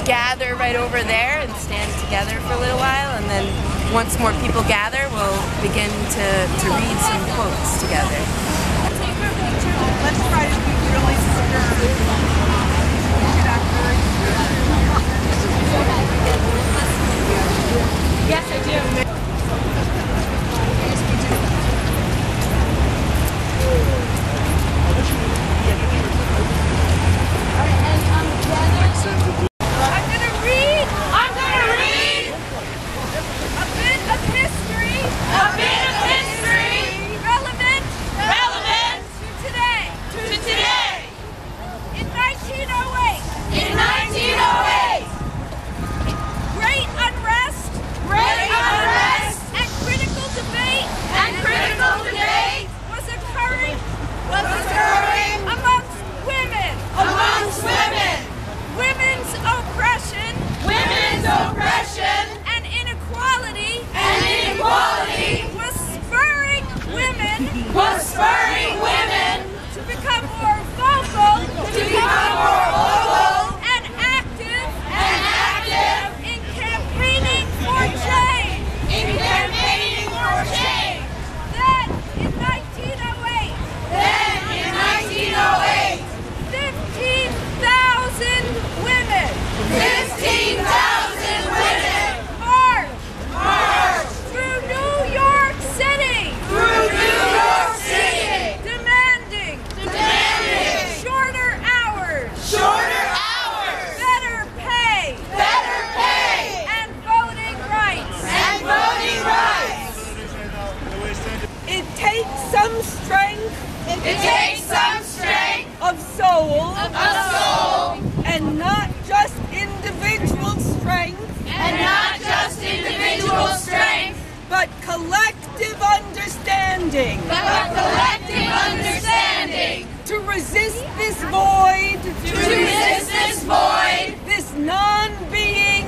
gather right over there and stand together for a little while, and then once more people gather, we'll begin to read some quotes together. Let's try to be really Yes, I do. It takes some strength of soul, and not just individual strength, but collective understanding, to resist this void, this non-being,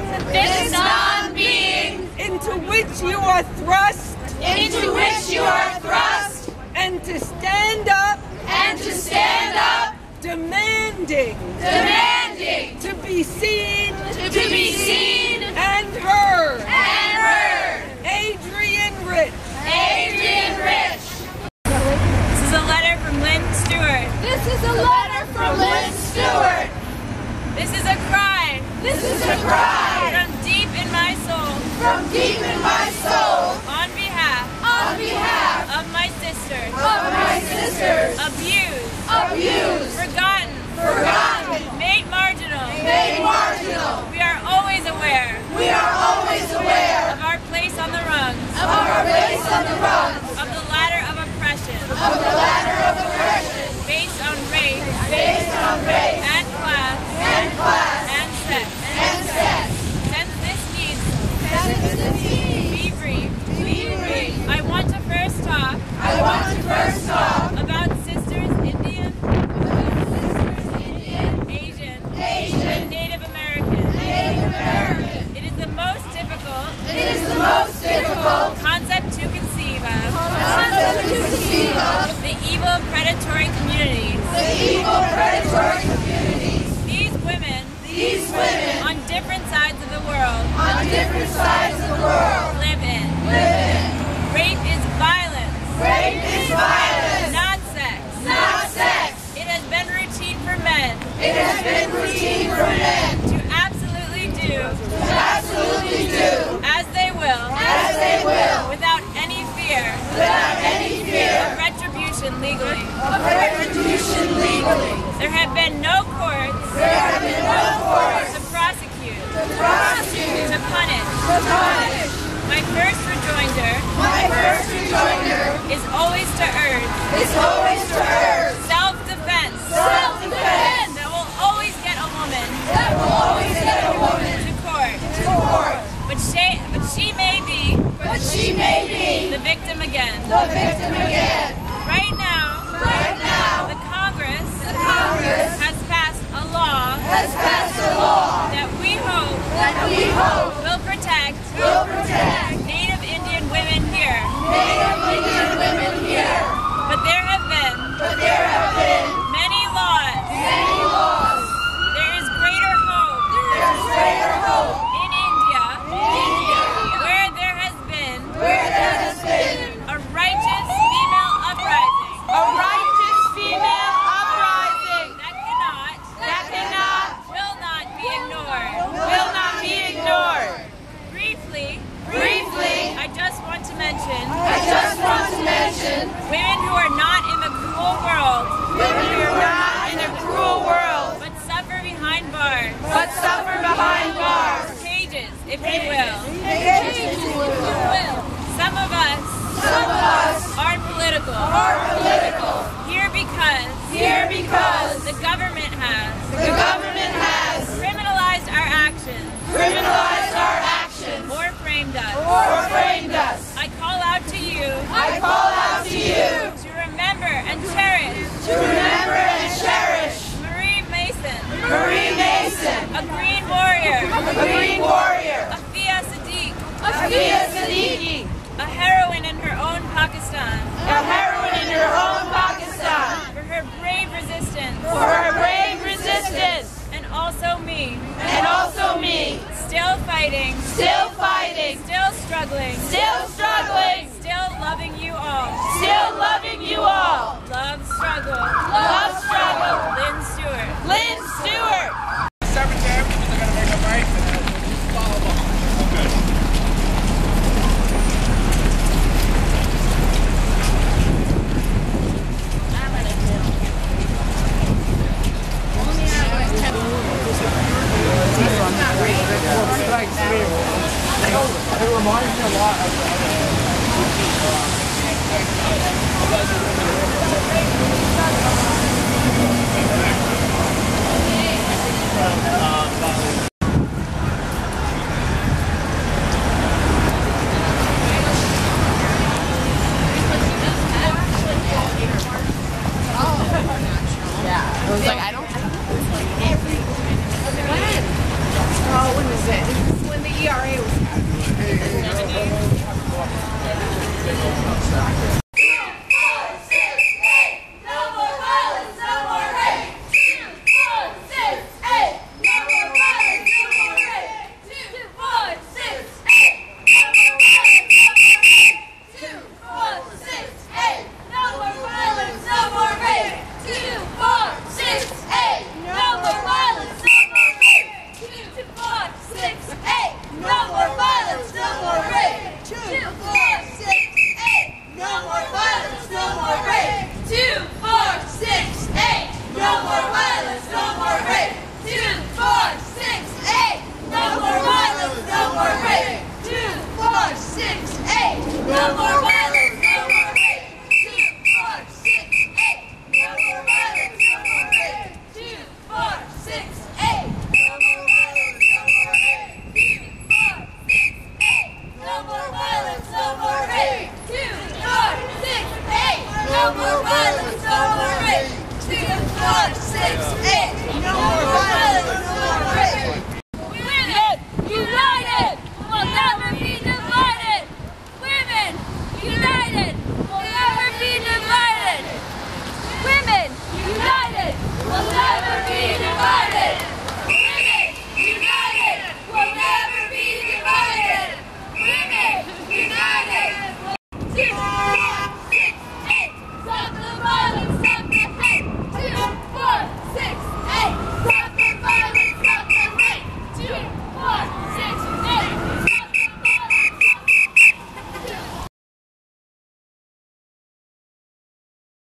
into which you are thrust, and to stand up, demanding to be seen, and heard. Adrienne Rich. This is a letter from Lynn Stewart. This is a letter from Lynn Stewart. This is a cry. From deep in my soul. On behalf of my sisters. Abused. Forgotten. Made marginal. We are always aware. Of our place on the rungs. Of the ladder of oppression. Based on race. And class. And sex. Since this needs be brief. I want to first talk about sisters Indian, Asian, and Native American. It is the most difficult concept to conceive of. The evil predatory communities. These women on different sides of the world live in. Rape is violence. Not sex. It has been routine for men. To absolutely do as they will. Without any fear. Of retribution legally. There have been no courts. To prosecute. To punish. My first rejoinder is always to urge. Self-defense. That will always get a woman. To court. But she may be. The victim again. Right now. The Congress. Has passed a law. That we hope. Will protect. Native Indian women here. But there have been many laws me. and also me. Still fighting. Still fighting. Still struggling. Still struggling. Still loving you all. Still loving you all. Love, struggle. Love, struggle. Lynn Stewart. Lynn Stewart. 7 damages, they're gonna make a right and then just follow them. It reminds me a lot I was like, I don't. When was it? This is when the ERA was